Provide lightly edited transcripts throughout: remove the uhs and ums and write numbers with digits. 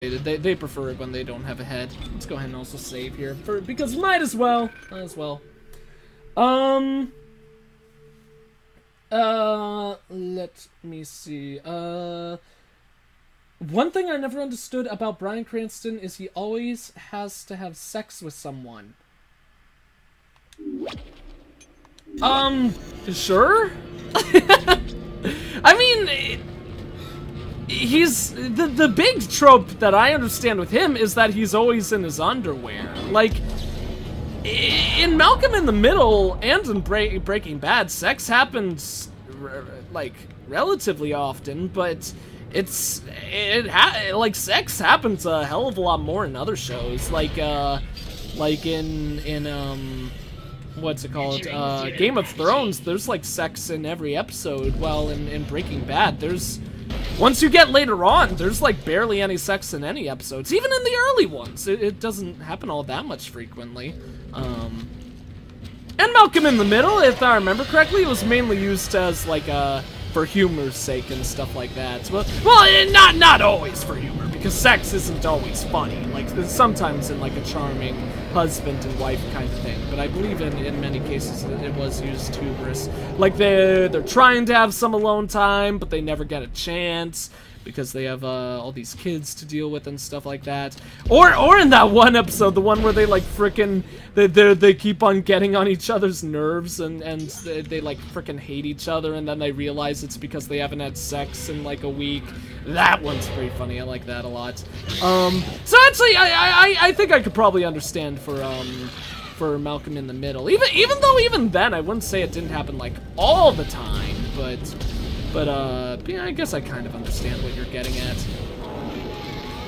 They prefer it when they don't have a head. Let's go ahead and also save here because might as well. Let me see. One thing I never understood about Bryan Cranston is he always has to have sex with someone. Sure? I mean, he's the big trope that I understand with him is that he's always in his underwear. Like in Malcolm in the Middle and in Breaking Bad, sex happens like relatively often, but like sex happens a hell of a lot more in other shows, like in what's it called? Game of Thrones, there's like sex in every episode, while in Breaking Bad, once you get later on, there's like barely any sex in any episodes. Even in the early ones, it doesn't happen all that much frequently. And Malcolm in the Middle, if I remember correctly, it was mainly used as like for humor's sake and stuff like that. Well, not always for humor, because sex isn't always funny. Like sometimes in like a charming husband and wife kind of thing. But I believe in many cases it was used humorous. Like they're trying to have some alone time, but they never get a chance because they have all these kids to deal with and stuff like that. Or in that one episode, the one where they like frickin' they keep on getting on each other's nerves and they like frickin' hate each other, and then they realize it's because they haven't had sex in like a week. That one's pretty funny. I like that a lot. So actually, I think I could probably understand for Malcolm in the Middle. Even though even then I wouldn't say it didn't happen like all the time, but yeah, I guess I kind of understand what you're getting at.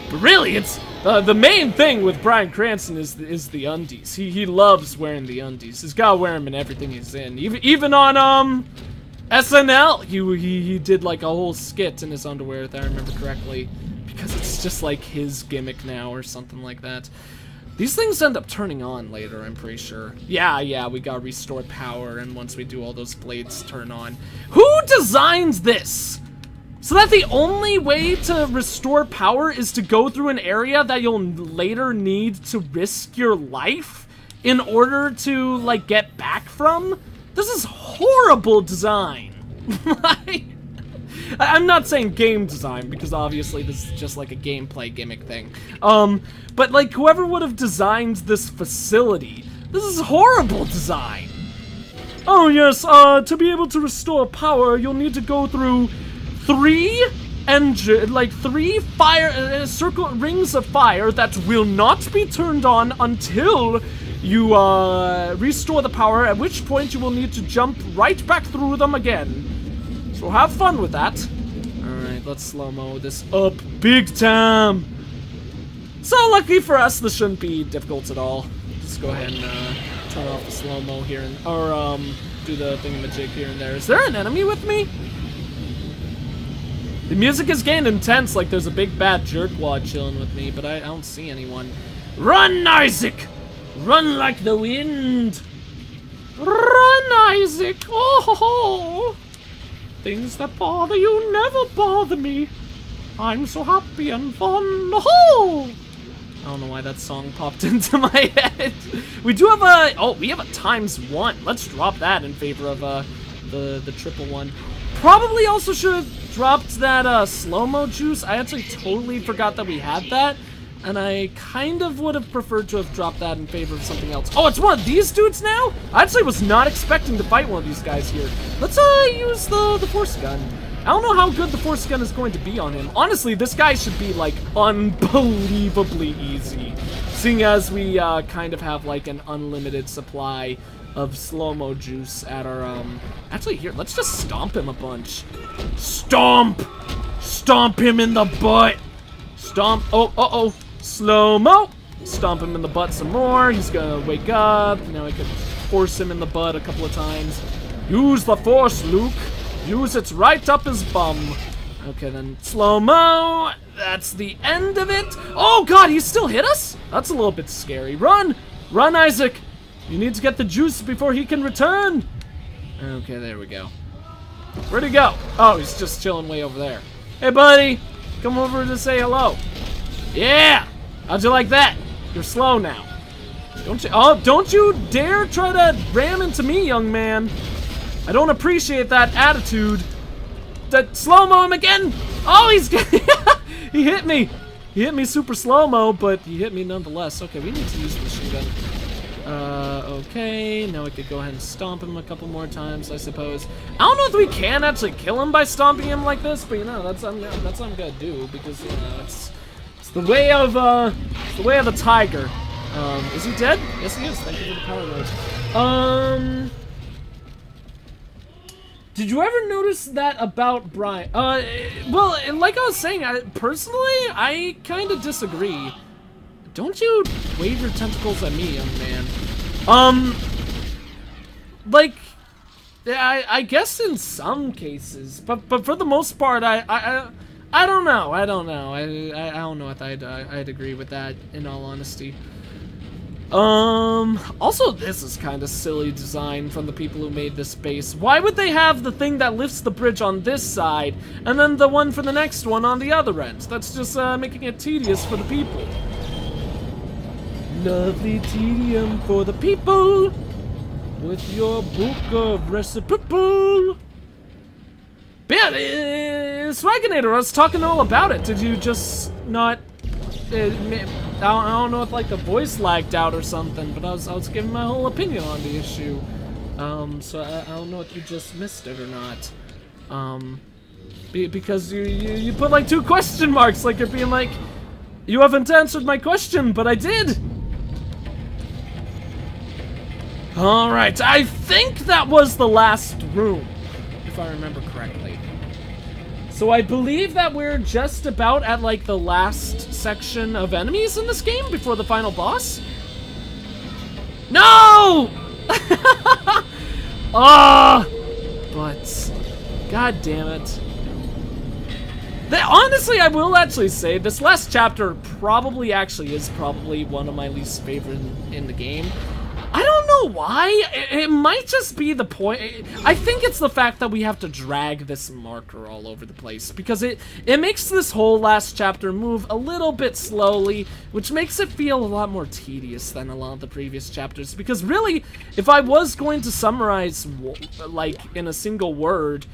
But really, it's the main thing with Bryan Cranston is the undies. He loves wearing the undies. He's gotta wear them in everything he's in. Even on SNL, he did like a whole skit in his underwear, if I remember correctly, because it's just like his gimmick now or something like that. These things end up turning on later, I'm pretty sure. Yeah, we got restored power, and once we do all those blades turn on. Who designs this? So that the only way to restore power is to go through an area that you'll later need to risk your life in order to, like, get back from? This is horrible design. I'm not saying game design, because obviously this is just like a gameplay gimmick thing. But like whoever would have designed this facility, this is horrible design. Oh yes, to be able to restore power, you'll need to go through three fire, circle rings of fire that will not be turned on until you restore the power, at which point you will need to jump right back through them again. So have fun with that. Alright, let's slow-mo this up big time. So lucky for us, this shouldn't be difficult at all. Just go ahead and turn off the slow-mo here, or do the thingamajig here and there. Is there an enemy with me? The music is getting intense, like there's a big bad jerkwad chilling with me, but I don't see anyone. Run, Isaac! Run like the wind! Run, Isaac! Oh ho ho! Things that bother you never bother me. I'm so happy and fun. Oh! I don't know why that song popped into my head. We do have we have a ×1. Let's drop that in favor of the triple one. Probably also should have dropped that slow-mo juice. I actually totally forgot that we had that. And I kind of would have preferred to have dropped that in favor of something else. Oh, it's one of these dudes now? I actually was not expecting to fight one of these guys here. Let's use the force gun. I don't know how good the force gun is going to be on him. Honestly, this guy should be like unbelievably easy, seeing as we kind of have like an unlimited supply of slow-mo juice at our actually here, let's just stomp him a bunch. Stomp him in the butt. Stomp. Oh, slow-mo. Stomp him in the butt some more. He's gonna wake up. Now I can force him in the butt a couple of times. Use the force, Luke. Use it right up his bum. Okay, then slow-mo. That's the end of it. Oh god, he still hit us? That's a little bit scary. Run! Run, Isaac! You need to get the juice before he can return. Okay, there we go. Where'd he go? Oh, he's just chilling way over there. Hey, buddy! Come over to say hello. Yeah! How'd you like that? You're slow now. Don't you dare try to ram into me, young man. I don't appreciate that attitude. That slow-mo him again! Oh, he's he hit me! He hit me super slow-mo, but he hit me nonetheless. Okay, we need to use the machine gun. Okay, now we could go ahead and stomp him a couple more times, I suppose. I don't know if we can actually kill him by stomping him like this, but you know, that's what I'm gonna do, because, you know, it's the way of the tiger. Is he dead? Yes, he is. Thank you for the power node. Did you ever notice that about Brian? Well, like I was saying, personally, I kind of disagree. Don't you wave your tentacles at me, young man. Like, I guess in some cases, but for the most part, I don't know. I don't know if I'd agree with that, in all honesty. Also, this is kind of silly design from the people who made this base. Why would they have the thing that lifts the bridge on this side, and then the one for the next one on the other end? That's just, making it tedious for the people. Lovely tedium for the people, with your book of recipe. But yeah, Swaginator, I was talking all about it. Did you just not... I don't know if like the voice lagged out or something, but I was giving my whole opinion on the issue. So I don't know if you just missed it or not. Because you put like 2 question marks, like you're being like, you haven't answered my question, but I did. All right, I think that was the last room, if I remember correctly. So I believe that we're just about at like the last section of enemies in this game before the final boss. No! But god damn it. Honestly, I will actually say this last chapter probably is one of my least favorite in the game. I don't know why. It might just be the point. I think it's the fact that we have to drag this marker all over the place, because it makes this whole last chapter move a little bit slowly, which makes it feel a lot more tedious than a lot of the previous chapters. Because really, if I was going to summarize, like, in a single word,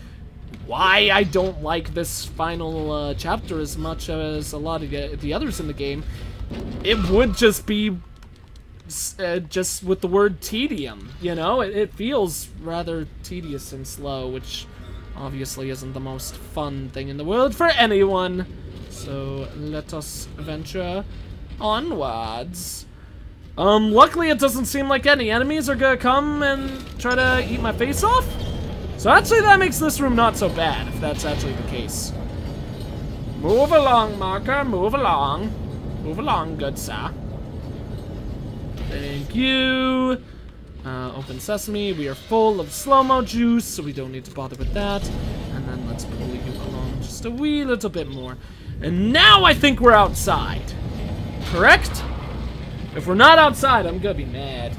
why I don't like this final chapter as much as a lot of the others in the game, it would just be just with the word tedium, you know? It feels rather tedious and slow, which obviously isn't the most fun thing in the world for anyone. So let us venture onwards. Luckily it doesn't seem like any enemies are gonna come and try to eat my face off. So actually that makes this room not so bad, if that's actually the case. Move along, marker, move along. Move along, good sir. Thank you. Open sesame. We are full of slow-mo juice, so we don't need to bother with that. And then let's pull you along just a wee little bit more. And now I think we're outside. Correct? If we're not outside, I'm gonna be mad.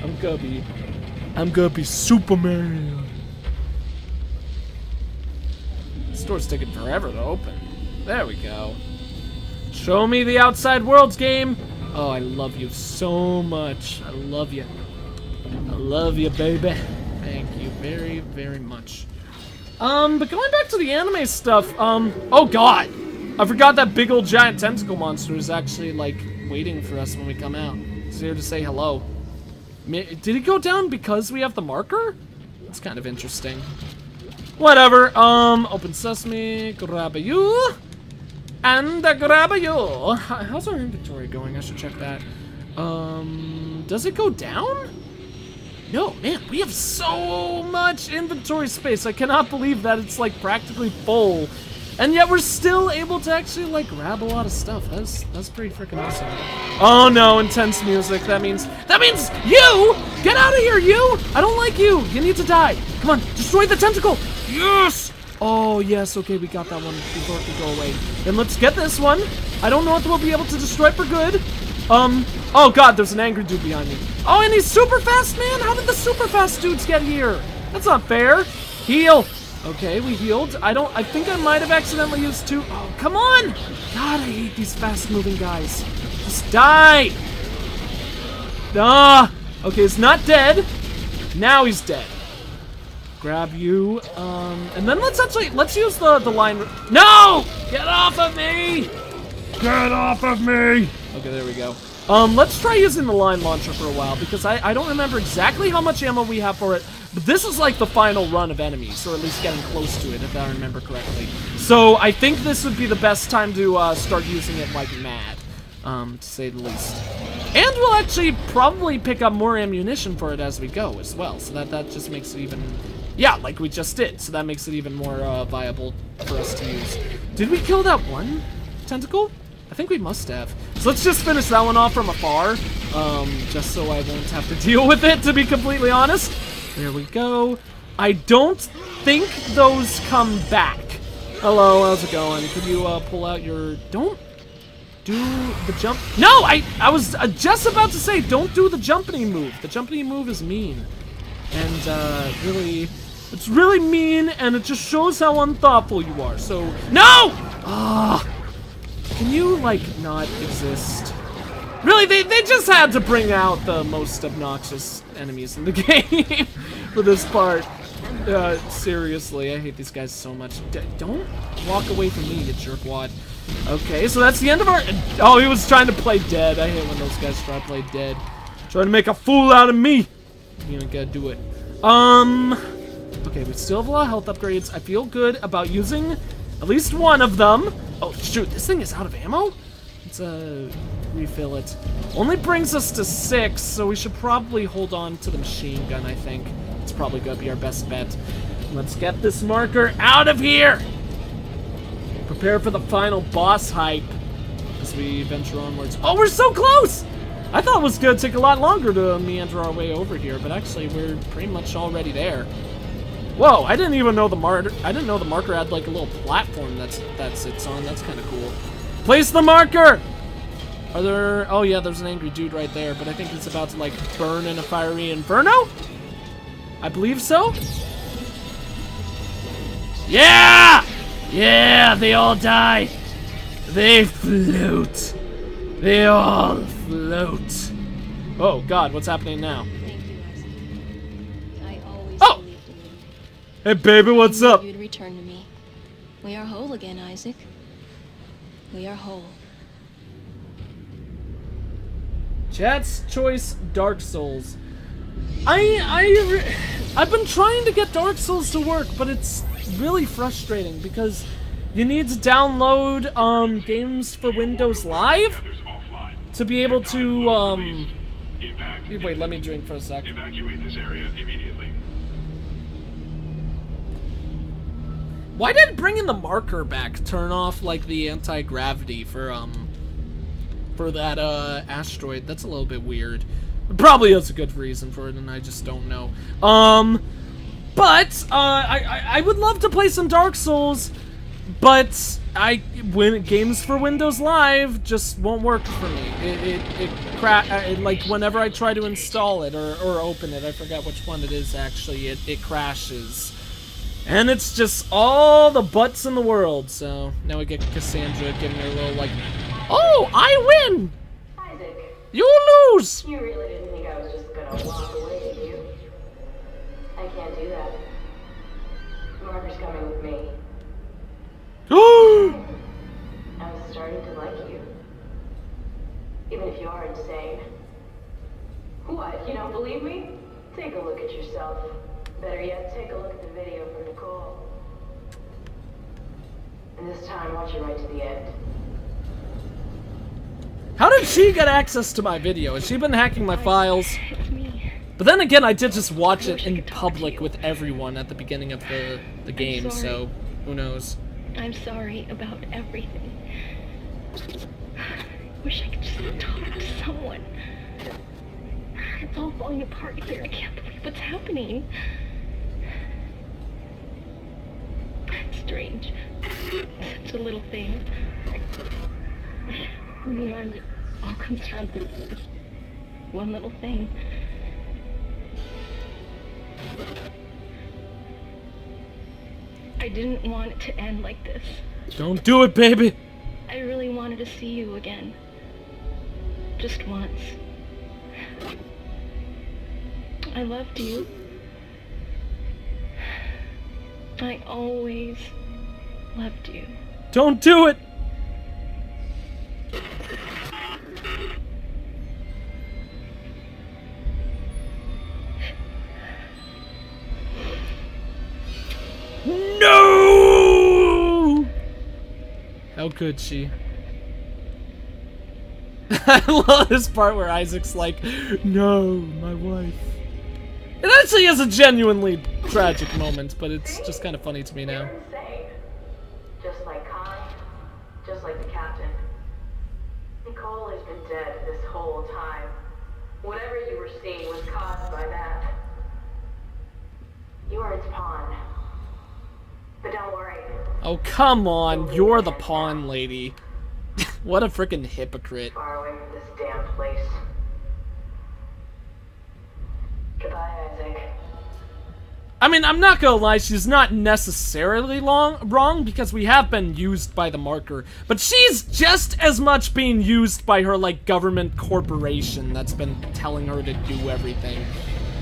I'm gonna be Superman. This door's taking forever to open. There we go. Show me the outside worlds, game. Oh, I love you so much. I love you. I love you, baby. Thank you very, very much. But going back to the anime stuff, oh god! I forgot that big old giant tentacle monster is actually, like, waiting for us when we come out. He's here to say hello. Did he go down because we have the marker? That's kind of interesting. Whatever, open sesame, grab a you. And grab you. How's our inventory going? I should check that. Does it go down? No, man, we have so much inventory space. I cannot believe that it's like practically full. And yet we're still able to actually like grab a lot of stuff. That's pretty freaking awesome. Oh no, intense music. That means you! Get out of here, you! I don't like you. You need to die. Come on, destroy the tentacle. Yes! Oh, yes, okay, we got that one before it could go away. Then let's get this one. I don't know if we'll be able to destroy it for good. Oh god, there's an angry dude behind me. Oh, and he's super fast, man! How did the super fast dudes get here? That's not fair. Heal! Okay, we healed. I think I might have accidentally used 2. Oh, come on! God, I hate these fast-moving guys. Just die! Ah! Okay, he's not dead. Now he's dead. Grab you, and then let's use the line. No! Get off of me! Get off of me! Okay, there we go. Let's try using the line launcher for a while, because I don't remember exactly how much ammo we have for it, but this is like the final run of enemies, or at least getting close to it, if I remember correctly. So I think this would be the best time to start using it like mad, to say the least. And we'll actually probably pick up more ammunition for it as we go as well, so that just makes it even... Yeah, like we just did, so that makes it even more viable for us to use. Did we kill that one tentacle? I think we must have. So let's just finish that one off from afar, just so I won't have to deal with it, to be completely honest. There we go. I don't think those come back. Hello, how's it going? Could you pull out your... Don't do the jump... No! I was just about to say, don't do the jumping move. The jumping move is mean. And, really... It's really mean, and it just shows how unthoughtful you are, so... No! Ah! Can you, like, not exist? Really, they just had to bring out the most obnoxious enemies in the game for this part. Seriously, I hate these guys so much. Don't walk away from me, you jerkwad. Okay, so that's the end of our... Oh, he was trying to play dead. I hate when those guys try to play dead. Trying to make a fool out of me. You don't gotta do it. Okay, we still have a lot of health upgrades. I feel good about using at least one of them. Oh, shoot, this thing is out of ammo? Let's, refill it. Only brings us to 6, so we should probably hold on to the machine gun, I think. It's probably gonna be our best bet. Let's get this marker out of here! Prepare for the final boss hype as we venture onwards. Oh, we're so close! I thought it was gonna take a lot longer to meander our way over here, but actually we're pretty much already there. Whoa, I didn't even know the marker. I didn't know the marker had like a little platform that sits on. That's kind of cool. Place the marker. Are there? Oh yeah, there's an angry dude right there, but I think it's about to like burn in a fiery inferno. I believe so. Yeah, yeah, they all die. They float. They all float. Oh God, what's happening now? Oh! Hey baby, what's up? You'd return to me. We are whole again, Isaac. We are whole. Chat's choice, Dark Souls. I've been trying to get Dark Souls to work, but it's really frustrating because you need to download games for Windows Live to be able to wait, let me drink for a sec. Evacuate this area immediately. Why did bringing the marker back turn off like the anti-gravity for that asteroid? That's a little bit weird. Probably has a good reason for it, and I just don't know. But I would love to play some Dark Souls, but games for Windows Live just won't work for me. It like whenever I try to install it or open it, I forget which one it is actually. It crashes. And it's just all the butts in the world. So now we get Cassandra giving her a little like, oh, I win! Isaac, You lose! you really didn't think I was just gonna walk away, did you? I can't do that. Marker's coming with me. I'm starting to like you. Even if you are insane. What, you don't believe me? Take a look at yourself. Better yet, take a look at the video from Nicole. And this time, watch it right to the end. How did she get access to my video? Has she been hacking my files? But then again, I did just watch it in public with everyone at the beginning of the game, so who knows? I'm sorry about everything. I wish I could just talk to someone. It's all falling apart here. I can't believe what's happening. Strange. Such a little thing. And it all comes down to this one little thing. didn't want it to end like this. Don't do it, baby. I really wanted to see you again. Just once. I loved you. I always loved you. Don't do it. No! How could she? I love this part where Isaac's like, no, my wife. It actually is a genuinely tragic moment, but it's just kind of funny to me now. You're insane. Just like Kai, just like the captain. Nicole has been dead this whole time. Whatever you were seeing was caused by that. You are its pawn. But don't worry. Oh, come on. You're the pawn lady. What a freaking hypocrite. Far away from this damn place. Goodbye, Isaac. I mean, I'm not gonna lie, she's not necessarily wrong because we have been used by the marker, but she's just as much being used by her, like, government corporation that's been telling her to do everything.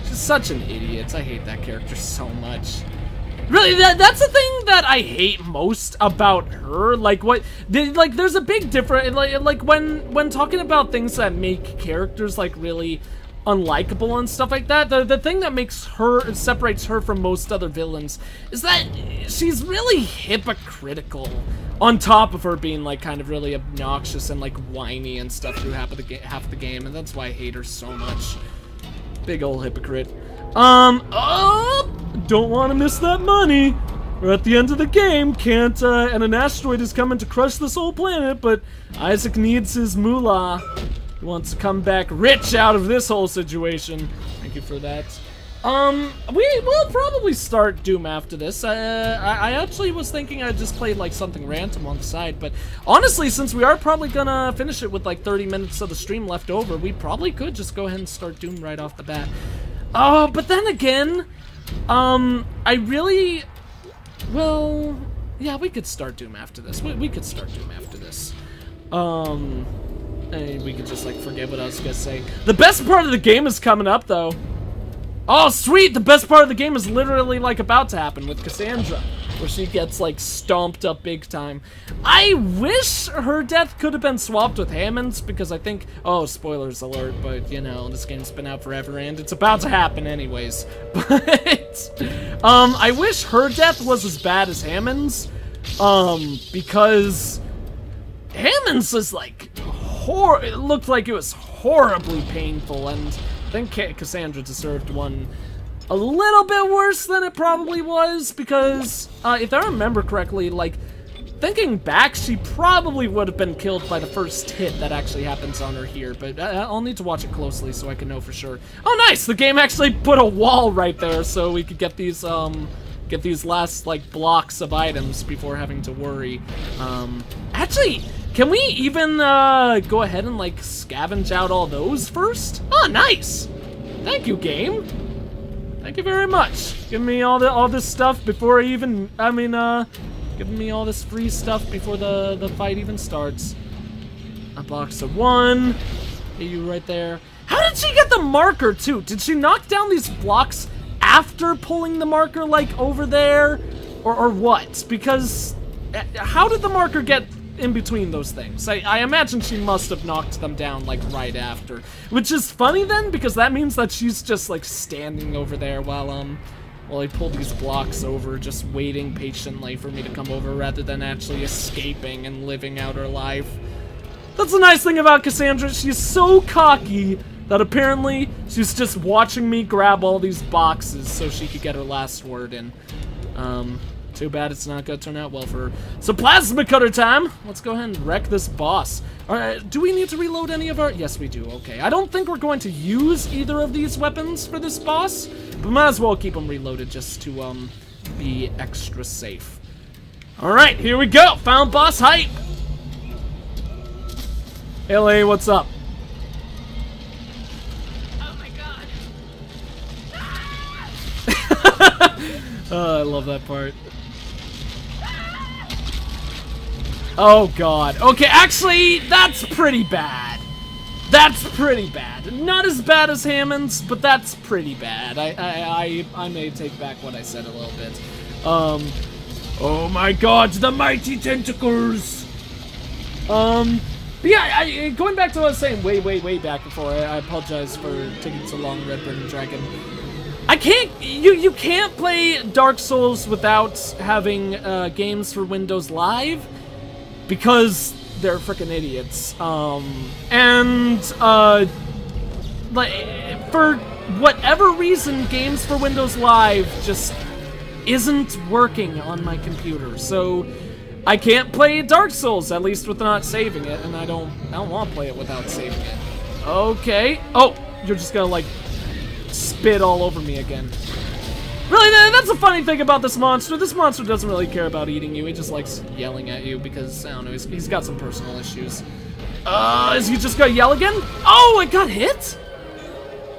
She's such an idiot. I hate that character so much. Really, that's the thing that I hate most about her. Like, there's a big difference, like when talking about things that make characters, like, really unlikable and stuff like that, the thing that separates her from most other villains is that she's really hypocritical, on top of her being, like, kind of really obnoxious and, like, whiny and stuff through half of the game, and that's why I hate her so much. Big ol' hypocrite. Don't want to miss that money. We're at the end of the game, and an asteroid is coming to crush this whole planet, but Isaac needs his moolah. He wants to come back rich out of this whole situation. Thank you for that. We will probably start Doom after this. I actually was thinking I'd just play, like, something random on the side, but honestly, since we are probably gonna finish it with, like, 30 minutes of the stream left over, we probably could just go ahead and start Doom right off the bat. Oh, but then again, I really, well, yeah, we could start Doom after this. We could start Doom after this. And we could just, like, forget what I was gonna say. The best part of the game is coming up, though. Oh, sweet! The best part of the game is literally, like, about to happen with Cassandra, where she gets, like, stomped up big time. I wish her death could have been swapped with Hammond's, because I think, oh, spoilers alert, but, you know, this game's been out forever, and it's about to happen anyways. But, I wish her death was as bad as Hammond's, because Hammond's is, like, it looked like it was horribly painful, and I think Cassandra deserved one a little bit worse than it probably was, because if I remember correctly, like, thinking back, she probably would have been killed by the first hit that actually happens on her here, but I'll need to watch it closely so I can know for sure. Oh, nice! The game actually put a wall right there so we could get these last, like, blocks of items before having to worry. Actually, can we even go ahead and, like, scavenge out all those first? Oh, nice! Thank you, game. Thank you very much. Give me all this stuff before giving me all this free stuff before the fight even starts. A box of 1. Hey, you right there. How did she get the marker, too? Did she knock down these blocks after pulling the marker, like, over there? Or what? Because how did the marker get in between those things? I imagine she must have knocked them down, like, right after. Which is funny, then, because that means that she's just, like, standing over there while I pull these blocks over, just waiting patiently for me to come over rather than actually escaping and living out her life. That's the nice thing about Cassandra. She's so cocky that apparently she's just watching me grab all these boxes so she could get her last word in. Too bad it's not gonna turn out well for her. So plasma cutter time! Let's go ahead and wreck this boss. Alright, do we need to reload any of our... Yes, we do, okay. I don't think we're going to use either of these weapons for this boss, but might as well keep them reloaded just to, be extra safe. Alright, here we go! Found boss hype! LA, what's up? Oh my god. Oh, I love that part. Oh god. Okay, actually, that's pretty bad. That's pretty bad. Not as bad as Hammond's, but that's pretty bad. I may take back what I said a little bit. Oh my god, the mighty tentacles! But yeah, going back to what I was saying way back before, I apologize for taking so long, Red Burning Dragon. I can't, you can't play Dark Souls without having games for Windows Live, because they're freaking idiots. Like, for whatever reason, games for Windows Live just isn't working on my computer, so I can't play Dark Souls, at least with not saving it, and I don't want to play it without saving it. Okay. Oh, you're just gonna, like, spit all over me again. Really, that's the funny thing about this monster. This monster doesn't really care about eating you. He just likes yelling at you because, I don't know, he's got some personal issues. Is he just gonna yell again? Oh, it got hit?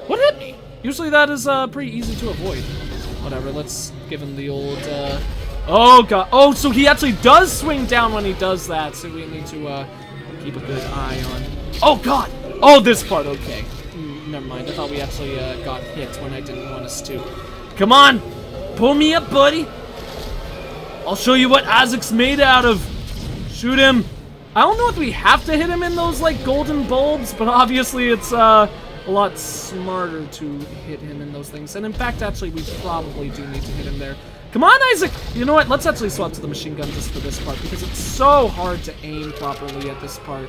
What hit me? Usually that is, pretty easy to avoid. Whatever, let's give him the old, oh god. Oh, so he actually does swing down when he does that, so we need to, keep a good eye on. Oh god! Oh, this part, okay. Never mind, I thought we actually, got hit when I didn't want us to. Come on! Pull me up, buddy! I'll show you what Isaac's made out of! Shoot him! I don't know if we have to hit him in those, like, golden bulbs, but obviously it's, a lot smarter to hit him in those things. And in fact, actually, we probably do need to hit him there. Come on, Isaac! You know what? Let's actually swap to the machine gun just for this part, because it's so hard to aim properly at this part.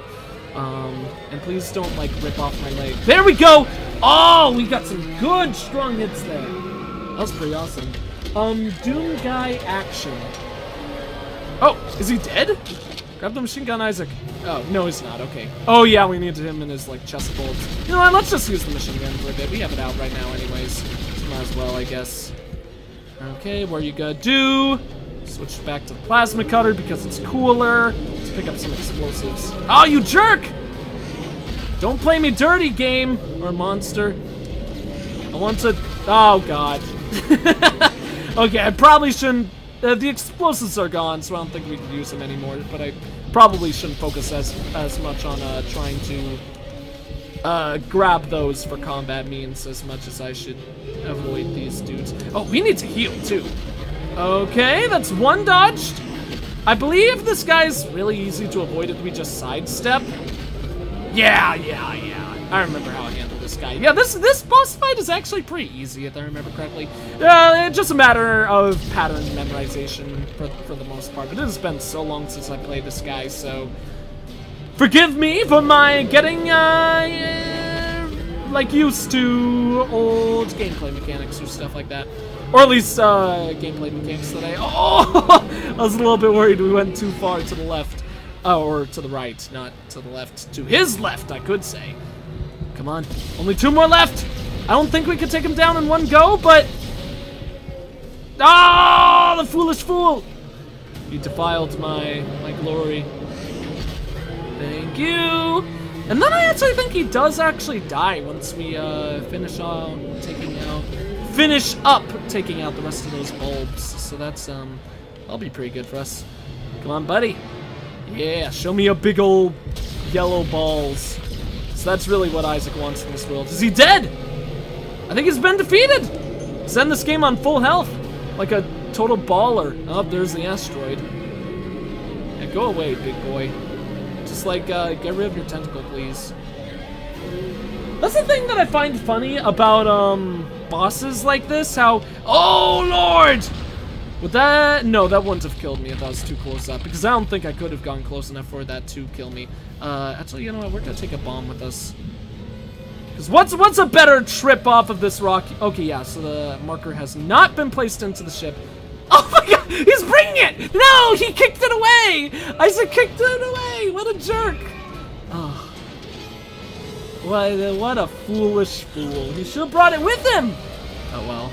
And please don't, like, rip off my leg. There we go! Oh, we got some good, strong hits there. That was pretty awesome. Doom Guy action. Oh, is he dead? Grab the machine gun, Isaac. Oh, no, he's not. Okay. Oh, yeah, we need him in his, like, chest bulbs. You know what? Let's just use the machine gun for a bit. We have it out right now anyways. So might as well, I guess. Okay, what are you gonna do? Switch back to the plasma cutter because it's cooler. Let's pick up some explosives. Oh, you jerk! Don't play me dirty, game or monster. I want to... Oh, God. Okay, I probably shouldn't... the explosives are gone, so I don't think we can use them anymore, but I probably shouldn't focus as much on trying to grab those for combat means as much as I should avoid these dudes. Oh, we need to heal, too. Okay, that's one dodged. I believe this guy's really easy to avoid if we just sidestep. Yeah. I remember how I handled this guy. Yeah, this boss fight is actually pretty easy, if I remember correctly. It's just a matter of pattern memorization for the most part. But it has been so long since I played this guy, so forgive me for my getting like used to old gameplay mechanics or stuff like that, or at least gameplay mechanics that I was a little bit worried we went too far to the left, or to the right, not to the left, to his left, I could say. Come on, only 2 more left. I don't think we could take him down in one go, but... Ah, the foolish fool! You defiled my glory. Thank you! And then I actually think he does actually die once we finish up taking out the rest of those bulbs. So that's, that'll be pretty good for us. Come on, buddy. Yeah, show me your big old yellow balls. So that's really what Isaac wants in this world. Is he dead? I think he's been defeated. Send this game on full health. Like a total baller. Oh, there's the asteroid. Yeah, go away, big boy. Just like, get rid of your tentacle, please. That's the thing that I find funny about, bosses like this, how... Oh, Lord! Would that... No, that wouldn't have killed me if I was too close up, because I don't think I could have gone close enough for that to kill me. Actually, you know what? We're gonna take a bomb with us. Because what's a better trip off of this rock? Okay, yeah, so the marker has not been placed into the ship. Oh my god! He's bringing it! No! He kicked it away! Isaac kicked it away! What a jerk! Oh. What a foolish fool. He should have brought it with him! Oh well.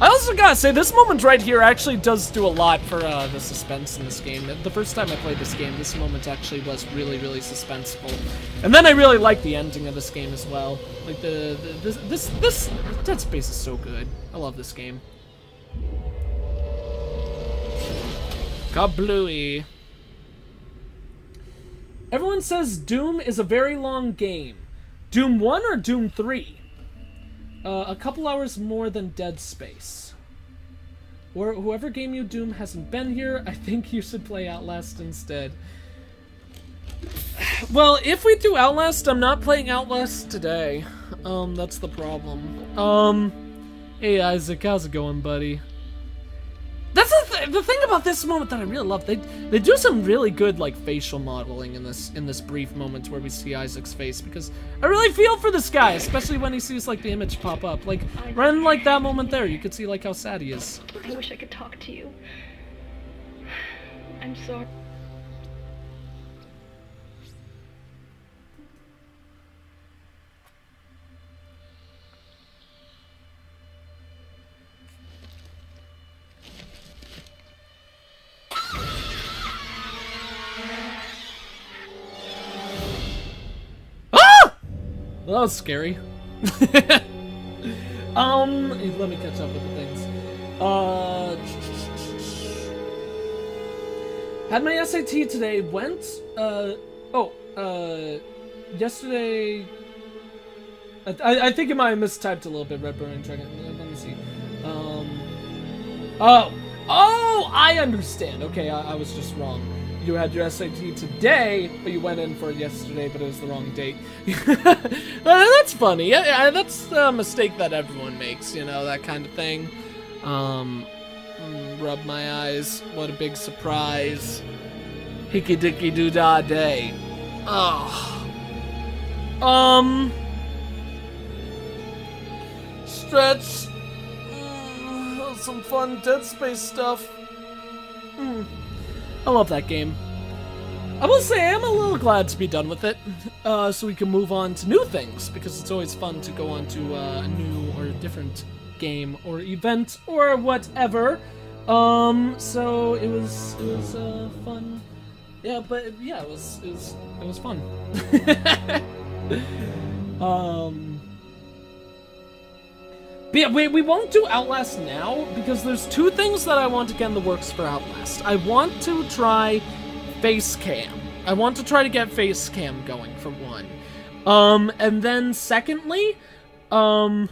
I also gotta say, this moment right here actually does do a lot for the suspense in this game. The first time I played this game, this moment actually was really, really suspenseful. And then I really like the ending of this game as well. Like this Dead Space is so good. I love this game. Kablooey. Everyone says Doom is a very long game. Doom 1 or Doom 3? A couple hours more than Dead Space. Or whoever game you Doom hasn't been here, I think you should play Outlast instead. Well, if we do Outlast, I'm not playing Outlast today. That's the problem. Hey Isaac, how's it going, buddy? That's the thing about this moment that I really love. They do some really good like facial modeling in this brief moment where we see Isaac's face, because I really feel for this guy, especially when he sees like the image pop up. Like right in like that moment there, you could see like how sad he is. I wish I could talk to you. I'm sorry. Well, that was scary. Let me catch up with the things. Had my SAT today, went, yesterday, I think it might have mistyped a little bit, Red Burning Dragon, let me see. Oh, I understand. Okay, I was just wrong. You had your SAT today, but you went in for it yesterday, but it was the wrong date. That's funny. Yeah, that's a mistake that everyone makes, you know, that kind of thing. Rub my eyes. What a big surprise. Hickey dicky doo dah day. Oh. Stretch. Some fun Dead Space stuff. I love that game. I will say I'm a little glad to be done with it, so we can move on to new things, because it's always fun to go on to a new or different game or event or whatever. So it was fun. Yeah, but yeah, it was fun. But yeah, we won't do Outlast now, because there's two things that I want to get in the works for Outlast. I want to try face cam. I want to try to get face cam going, for one. And then secondly, I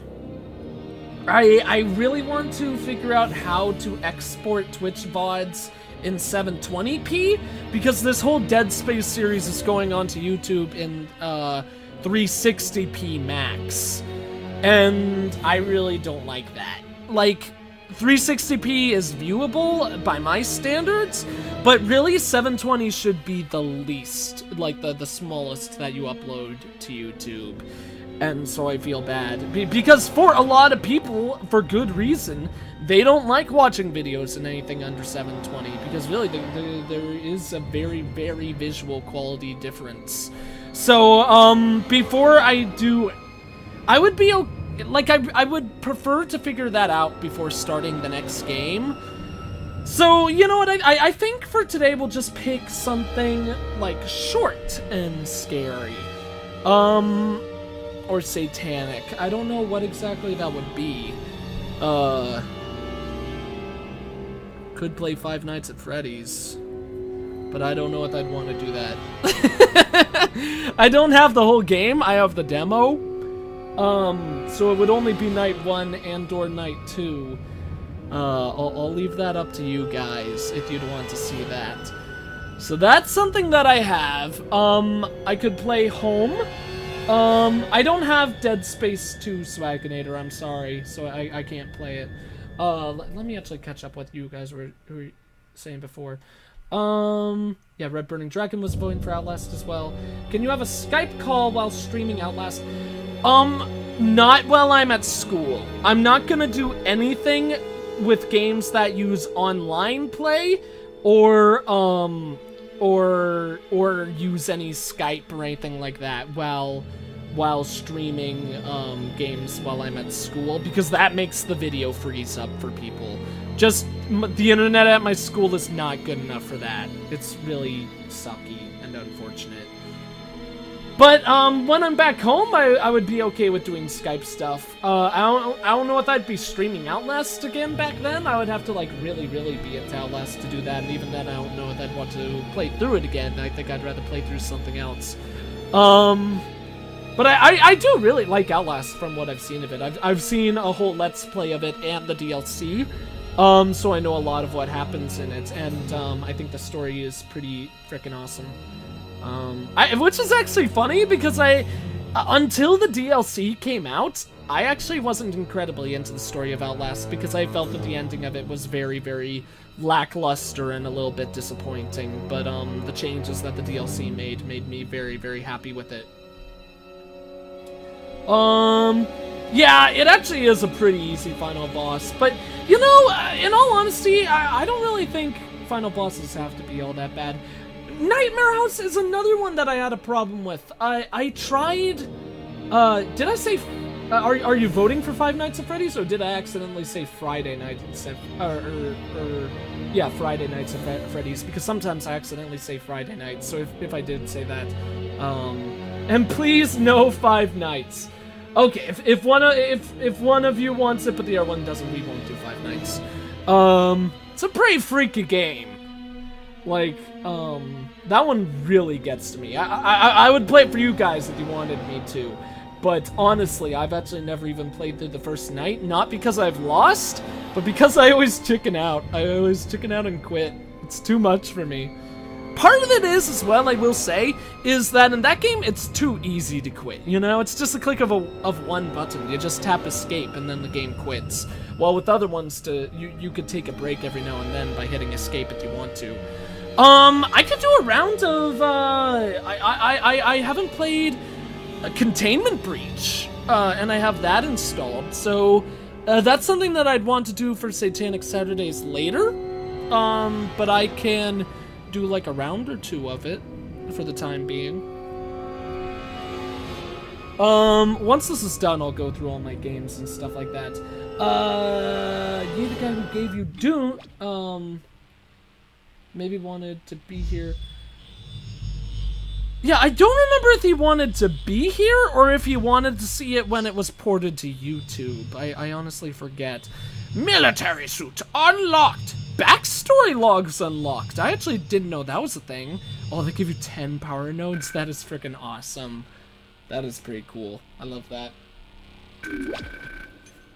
really want to figure out how to export Twitch VODs in 720p, because this whole Dead Space series is going onto YouTube in 360p max. And I really don't like that. Like, 360p is viewable by my standards, but really 720 should be the least, like the smallest that you upload to YouTube. And so I feel bad. Because for a lot of people, for good reason, they don't like watching videos in anything under 720, because really there is a very, very visual quality difference. So, before I do... I would be like I would prefer to figure that out before starting the next game. So, you know what, I think for today we'll just pick something like short and scary. Or satanic. I don't know what exactly that would be. Could play Five Nights at Freddy's, but I don't know if I'd want to do that. I don't have the whole game, I have the demo. So it would only be night 1 and or night 2. I'll leave that up to you guys if you'd want to see that. So that's something that I have. I could play Home. I don't have Dead Space 2 Swaginator, I'm sorry, so I can't play it. Let me actually catch up with you guys who were saying before. Yeah, Red Burning Dragon was voting for Outlast as well. Can you have a Skype call while streaming Outlast? Not while I'm at school. I'm not gonna do anything with games that use online play, or use any Skype or anything like that while streaming games while I'm at school, because that makes the video freeze up for people. Just the internet at my school is not good enough for that. It's really sucky and unfortunate. But when I'm back home, I would be okay with doing Skype stuff. I don't know if I'd be streaming Outlast again back then. I would have to like really be into Outlast to do that, and even then I don't know if I'd want to play through it again. I think I'd rather play through something else. But I do really like Outlast from what I've seen of it. I've seen a whole Let's Play of it and the DLC, so I know a lot of what happens in it, and I think the story is pretty freaking awesome. Which is actually funny because until the DLC came out, I actually wasn't incredibly into the story of Outlast because I felt that the ending of it was very lackluster and a little bit disappointing. But the changes that the DLC made me very happy with it. Yeah, it actually is a pretty easy final boss, but you know, in all honesty, I don't really think final bosses have to be all that bad. Nightmare House is another one that I had a problem with. I tried, did I say, are you voting for Five Nights at Freddy's, or did I accidentally say Friday Night instead, yeah, Friday Nights at Freddy's, because sometimes I accidentally say Friday Night, so if I did say that, and please no Five Nights. Okay, if one of you wants it, but the other one doesn't, we won't do Five Nights. It's a pretty freaky game. Like, that one really gets to me. I would play it for you guys if you wanted me to. But honestly, I've actually never even played through the first night. Not because I've lost, but because I always chicken out. I always chicken out and quit. It's too much for me. Part of it is, as well, I will say, is that in that game, it's too easy to quit. You know, it's just a click of one button. You just tap escape and then the game quits. While with other ones, you could take a break every now and then by hitting escape if you want to. I could do a round of, I haven't played a Containment Breach, and I have that installed, so, that's something that I'd want to do for Satanic Saturdays later, but I can do like a round or two of it for the time being. Once this is done, I'll go through all my games and stuff like that. You're the guy who gave you Doom, maybe wanted to be here. Yeah, I don't remember if he wanted to be here or if he wanted to see it when it was ported to YouTube. I honestly forget. Military suit unlocked. Backstory logs unlocked. I actually didn't know that was a thing. Oh, they give you 10 power nodes? That is freaking awesome. That is pretty cool. I love that.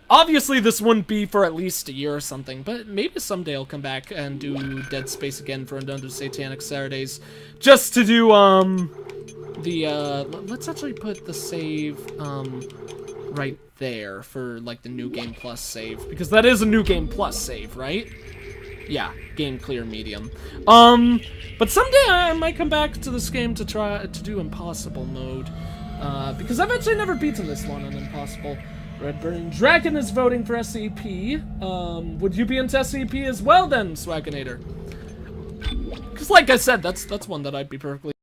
Obviously, this wouldn't be for at least a year or something, but maybe someday I'll come back and do Dead Space again for another Satanic Saturdays. Just to do, let's actually put the save, right there for, like, the New Game Plus save. Because that is a New Game Plus save, right? Yeah, game clear medium. But someday I might come back to this game to try to do Impossible mode. Because I've actually never beaten this one on Impossible. Red Burning Dragon is voting for SCP. Would you be into SCP as well then, Swaginator? Because like I said, that's one that I'd be perfectly